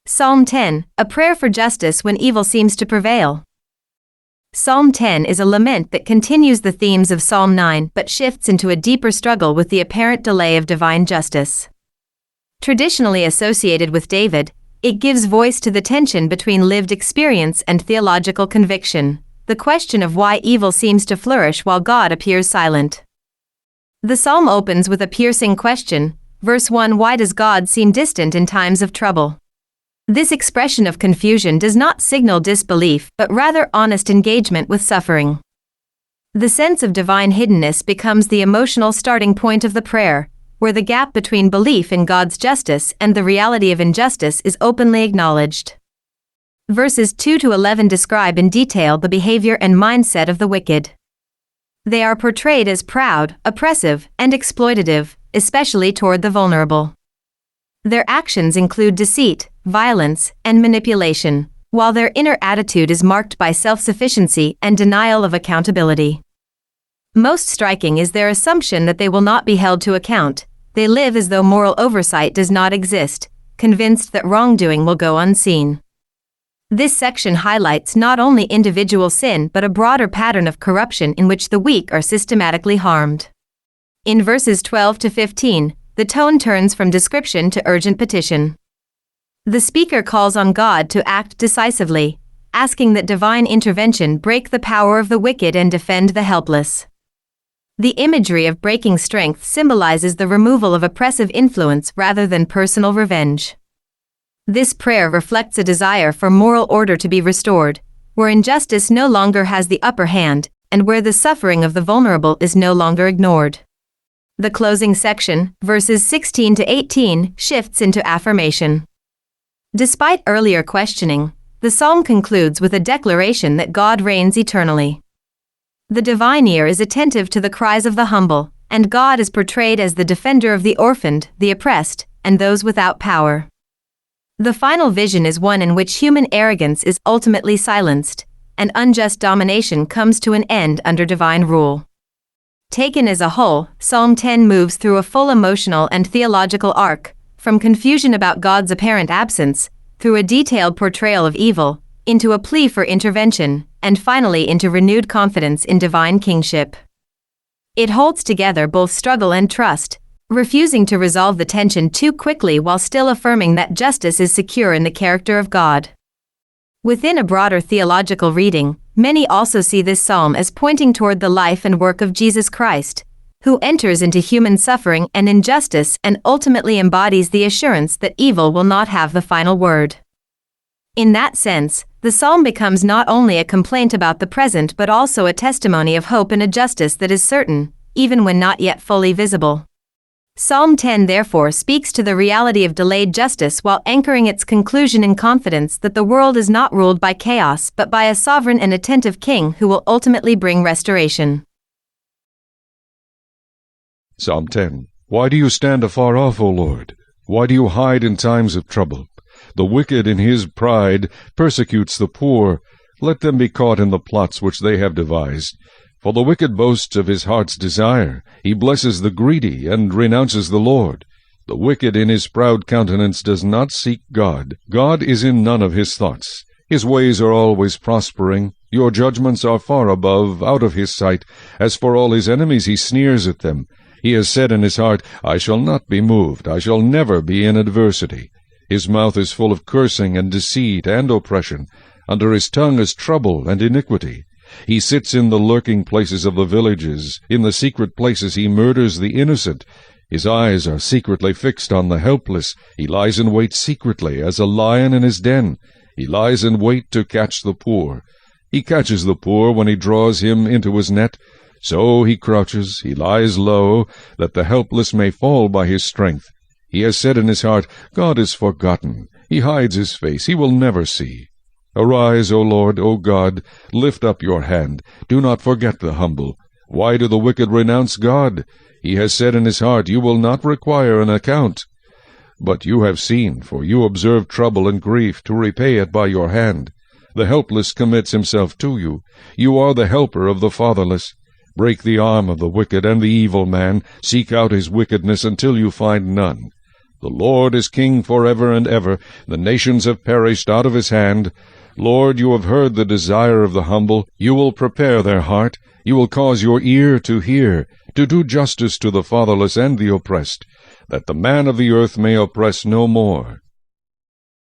Psalm 10, a prayer for justice when evil seems to prevail. Psalm 10 is a lament that continues the themes of Psalm 9 but shifts into a deeper struggle with the apparent delay of divine justice. Traditionally associated with David, it gives voice to the tension between lived experience and theological conviction, the question of why evil seems to flourish while God appears silent. The psalm opens with a piercing question, verse 1: Why does God seem distant in times of trouble? This expression of confusion does not signal disbelief but rather honest engagement with suffering. The sense of divine hiddenness becomes the emotional starting point of the prayer, where the gap between belief in God's justice and the reality of injustice is openly acknowledged. Verses 2 to 11 describe in detail the behavior and mindset of the wicked. They are portrayed as proud, oppressive, and exploitative, especially toward the vulnerable. Their actions include deceit, violence, and manipulation, while their inner attitude is marked by self-sufficiency and denial of accountability. Most striking is their assumption that they will not be held to account. They live as though moral oversight does not exist, convinced that wrongdoing will go unseen. This section highlights not only individual sin but a broader pattern of corruption in which the weak are systematically harmed. In verses 12 to 15, the tone turns from description to urgent petition. The speaker calls on God to act decisively, asking that divine intervention break the power of the wicked and defend the helpless. The imagery of breaking strength symbolizes the removal of oppressive influence rather than personal revenge. This prayer reflects a desire for moral order to be restored, where injustice no longer has the upper hand, and where the suffering of the vulnerable is no longer ignored. The closing section, verses 16 to 18, shifts into affirmation. Despite earlier questioning, the psalm concludes with a declaration that God reigns eternally. The divine ear is attentive to the cries of the humble, and God is portrayed as the defender of the orphaned, the oppressed, and those without power. The final vision is one in which human arrogance is ultimately silenced, and unjust domination comes to an end under divine rule. Taken as a whole, Psalm 10 moves through a full emotional and theological arc, from confusion about God's apparent absence, through a detailed portrayal of evil, into a plea for intervention, and finally into renewed confidence in divine kingship. It holds together both struggle and trust, refusing to resolve the tension too quickly while still affirming that justice is secure in the character of God. Within a broader theological reading, many also see this psalm as pointing toward the life and work of Jesus Christ, who enters into human suffering and injustice and ultimately embodies the assurance that evil will not have the final word. In that sense, the psalm becomes not only a complaint about the present but also a testimony of hope and a justice that is certain, even when not yet fully visible. Psalm 10 therefore speaks to the reality of delayed justice while anchoring its conclusion in confidence that the world is not ruled by chaos but by a sovereign and attentive king who will ultimately bring restoration. Psalm 10. Why do you stand afar off, O Lord? Why do you hide in times of trouble? The wicked in his pride persecutes the poor. Let them be caught in the plots which they have devised. For the wicked boasts of his heart's desire. He blesses the greedy and renounces the Lord. The wicked in his proud countenance does not seek God. God is in none of his thoughts. His ways are always prospering. Your judgments are far above, out of his sight. As for all his enemies, he sneers at them. He has said in his heart, I shall not be moved. I shall never be in adversity. His mouth is full of cursing and deceit and oppression. Under his tongue is trouble and iniquity. He sits in the lurking places of the villages. In the secret places he murders the innocent. His eyes are secretly fixed on the helpless. He lies in wait secretly, as a lion in his den. He lies in wait to catch the poor. He catches the poor when he draws him into his net. So he crouches, he lies low, that the helpless may fall by his strength. He has said in his heart, God is forgotten. He hides his face, he will never see. Arise, O Lord, O God, lift up your hand. Do not forget the humble. Why do the wicked renounce God? He has said in his heart, You will not require an account. But you have seen, for you observe trouble and grief, to repay it by your hand. The helpless commits himself to you. You are the helper of the fatherless. Break the arm of the wicked and the evil man. Seek out his wickedness until you find none. The Lord is king forever and ever. The nations have perished out of his hand. Lord, you have heard the desire of the humble. You will prepare their heart. You will cause your ear to hear, to do justice to the fatherless and the oppressed, that the man of the earth may oppress no more.